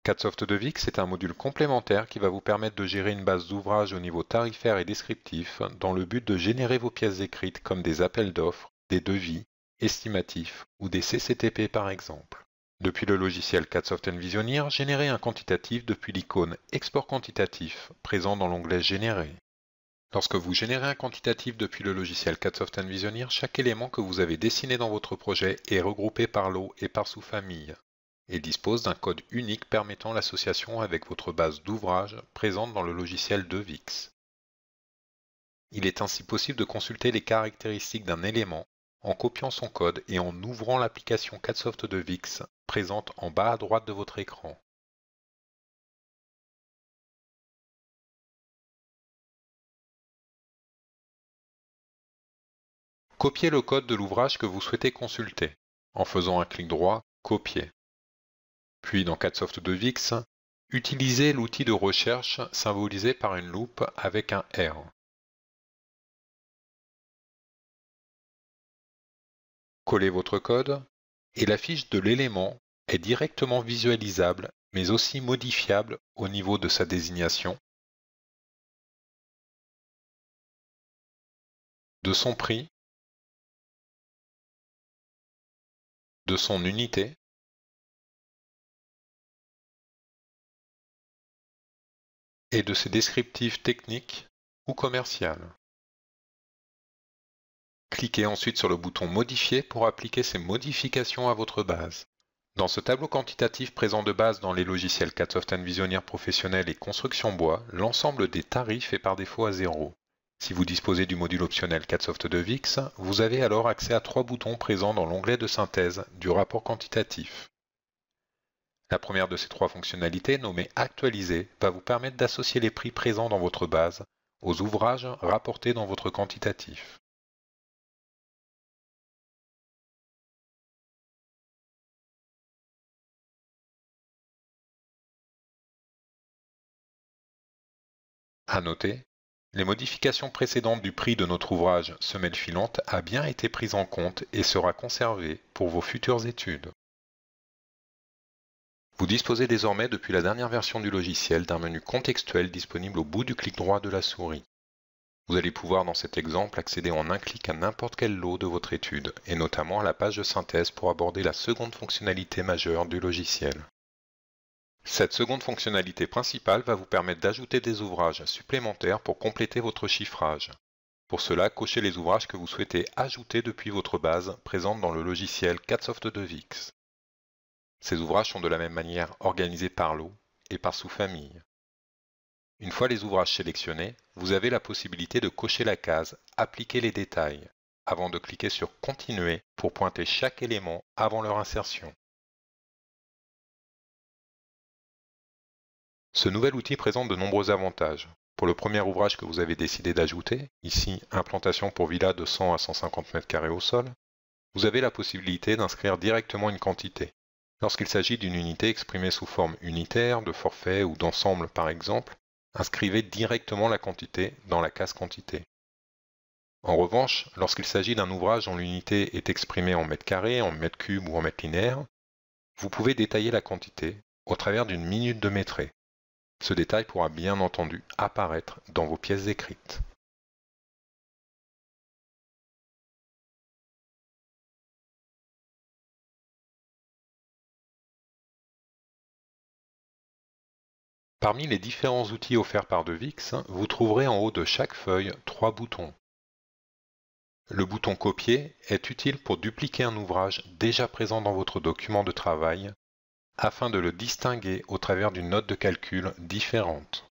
CADSoft 2Vix est un module complémentaire qui va vous permettre de gérer une base d'ouvrages au niveau tarifaire et descriptif dans le but de générer vos pièces écrites comme des appels d'offres, des devis, estimatifs ou des CCTP par exemple. Depuis le logiciel CADSoft Envisionneer, générez un quantitatif depuis l'icône Export quantitatif présent dans l'onglet Générer. Lorsque vous générez un quantitatif depuis le logiciel CADSoft Envisionneer, chaque élément que vous avez dessiné dans votre projet est regroupé par lot et par sous-famille et dispose d'un code unique permettant l'association avec votre base d'ouvrages présente dans le logiciel 2Vix. Il est ainsi possible de consulter les caractéristiques d'un élément en copiant son code et en ouvrant l'application CADSoft 2Vix présente en bas à droite de votre écran. Copiez le code de l'ouvrage que vous souhaitez consulter en faisant un clic droit « Copier ». Puis dans CADSoft 2Vix, utilisez l'outil de recherche symbolisé par une loupe avec un R. Collez votre code et la fiche de l'élément est directement visualisable mais aussi modifiable au niveau de sa désignation, de son prix, de son unité, et de ses descriptifs techniques ou commerciaux. Cliquez ensuite sur le bouton Modifier pour appliquer ces modifications à votre base. Dans ce tableau quantitatif présent de base dans les logiciels CADSoft Envisionneer Professionnel et Construction Bois, l'ensemble des tarifs est par défaut à 0. Si vous disposez du module optionnel CADSoft 2Vix, vous avez alors accès à 3 boutons présents dans l'onglet de synthèse du rapport quantitatif. La première de ces 3 fonctionnalités, nommée Actualiser, va vous permettre d'associer les prix présents dans votre base aux ouvrages rapportés dans votre quantitatif. À noter, les modifications précédentes du prix de notre ouvrage Semelle filante a bien été prise en compte et sera conservée pour vos futures études. Vous disposez désormais depuis la dernière version du logiciel d'un menu contextuel disponible au bout du clic droit de la souris. Vous allez pouvoir dans cet exemple accéder en un clic à n'importe quel lot de votre étude, et notamment à la page de synthèse pour aborder la seconde fonctionnalité majeure du logiciel. Cette seconde fonctionnalité principale va vous permettre d'ajouter des ouvrages supplémentaires pour compléter votre chiffrage. Pour cela, cochez les ouvrages que vous souhaitez ajouter depuis votre base présente dans le logiciel CADSoft 2Vix. Ces ouvrages sont de la même manière organisés par lot et par sous-famille. Une fois les ouvrages sélectionnés, vous avez la possibilité de cocher la case « Appliquer les détails » avant de cliquer sur « Continuer » pour pointer chaque élément avant leur insertion. Ce nouvel outil présente de nombreux avantages. Pour le premier ouvrage que vous avez décidé d'ajouter, ici implantation pour villa de 100 à 150 m² au sol, vous avez la possibilité d'inscrire directement une quantité. Lorsqu'il s'agit d'une unité exprimée sous forme unitaire, de forfait ou d'ensemble par exemple, inscrivez directement la quantité dans la case quantité. En revanche, lorsqu'il s'agit d'un ouvrage dont l'unité est exprimée en mètres carrés, en mètres cubes ou en mètres linéaires, vous pouvez détailler la quantité au travers d'une minute de métrée. Ce détail pourra bien entendu apparaître dans vos pièces écrites. Parmi les différents outils offerts par 2Vix, vous trouverez en haut de chaque feuille 3 boutons. Le bouton Copier est utile pour dupliquer un ouvrage déjà présent dans votre document de travail afin de le distinguer au travers d'une note de calcul différente.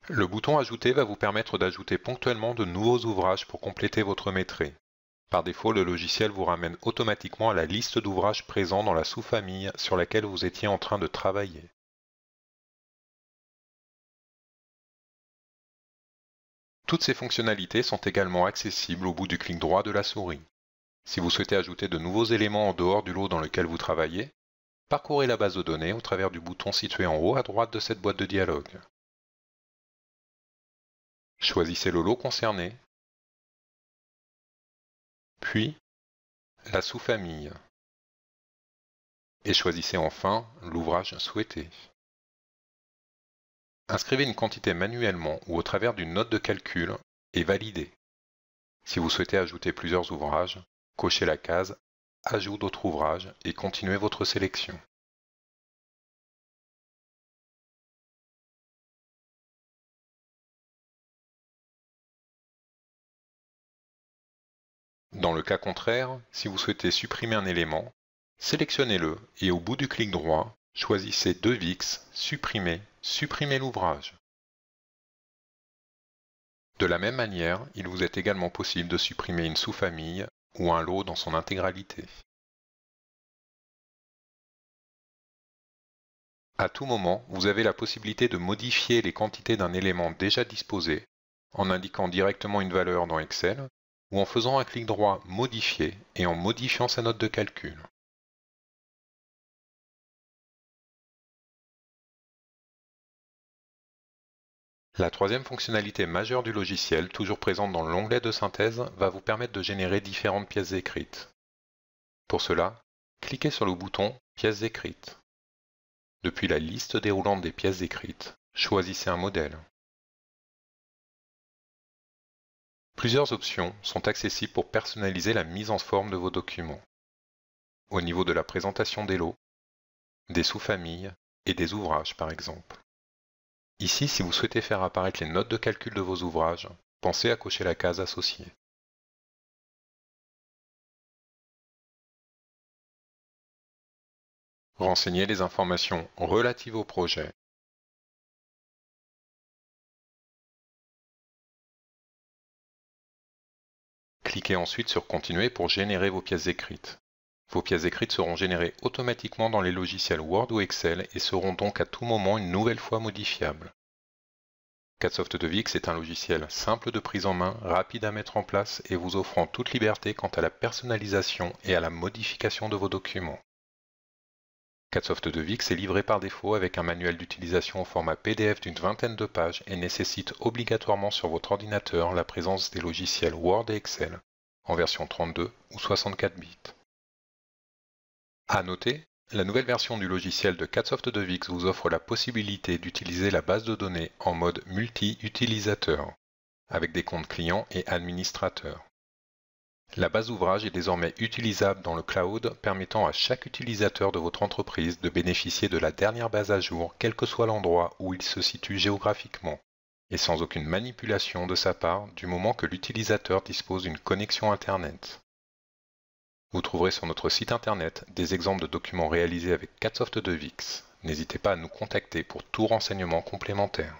Le bouton Ajouter va vous permettre d'ajouter ponctuellement de nouveaux ouvrages pour compléter votre métrée. Par défaut, le logiciel vous ramène automatiquement à la liste d'ouvrages présents dans la sous-famille sur laquelle vous étiez en train de travailler. Toutes ces fonctionnalités sont également accessibles au bout du clic droit de la souris. Si vous souhaitez ajouter de nouveaux éléments en dehors du lot dans lequel vous travaillez, parcourez la base de données au travers du bouton situé en haut à droite de cette boîte de dialogue. Choisissez le lot concerné puis la sous-famille, et choisissez enfin l'ouvrage souhaité. Inscrivez une quantité manuellement ou au travers d'une note de calcul et validez. Si vous souhaitez ajouter plusieurs ouvrages, cochez la case « Ajout d'autres ouvrages » et continuez votre sélection. Dans le cas contraire, si vous souhaitez supprimer un élément, sélectionnez-le et au bout du clic droit, choisissez 2vix, supprimer l'ouvrage. De la même manière, il vous est également possible de supprimer une sous-famille ou un lot dans son intégralité. À tout moment, vous avez la possibilité de modifier les quantités d'un élément déjà disposé en indiquant directement une valeur dans Excel ou en faisant un clic droit Modifier et en modifiant sa note de calcul. La troisième fonctionnalité majeure du logiciel, toujours présente dans l'onglet de synthèse, va vous permettre de générer différentes pièces écrites. Pour cela, cliquez sur le bouton Pièces écrites. Depuis la liste déroulante des pièces écrites, choisissez un modèle. Plusieurs options sont accessibles pour personnaliser la mise en forme de vos documents. Au niveau de la présentation des lots, des sous-familles et des ouvrages par exemple. Ici, si vous souhaitez faire apparaître les notes de calcul de vos ouvrages, pensez à cocher la case associée. Renseignez les informations relatives au projet. Cliquez ensuite sur Continuer pour générer vos pièces écrites. Vos pièces écrites seront générées automatiquement dans les logiciels Word ou Excel et seront donc à tout moment une nouvelle fois modifiables. Cadsoft DeVix est un logiciel simple de prise en main, rapide à mettre en place et vous offrant toute liberté quant à la personnalisation et à la modification de vos documents. Cadsoft DeVix est livré par défaut avec un manuel d'utilisation au format PDF d'une vingtaine de pages et nécessite obligatoirement sur votre ordinateur la présence des logiciels Word et Excel en version 32 ou 64 bits. À noter, la nouvelle version du logiciel de Cadsoft DeVix vous offre la possibilité d'utiliser la base de données en mode multi-utilisateur, avec des comptes clients et administrateurs. La base d'ouvrage est désormais utilisable dans le cloud, permettant à chaque utilisateur de votre entreprise de bénéficier de la dernière base à jour, quel que soit l'endroit où il se situe géographiquement, et sans aucune manipulation de sa part du moment que l'utilisateur dispose d'une connexion Internet. Vous trouverez sur notre site internet des exemples de documents réalisés avec Cadsoft DeVix. N'hésitez pas à nous contacter pour tout renseignement complémentaire.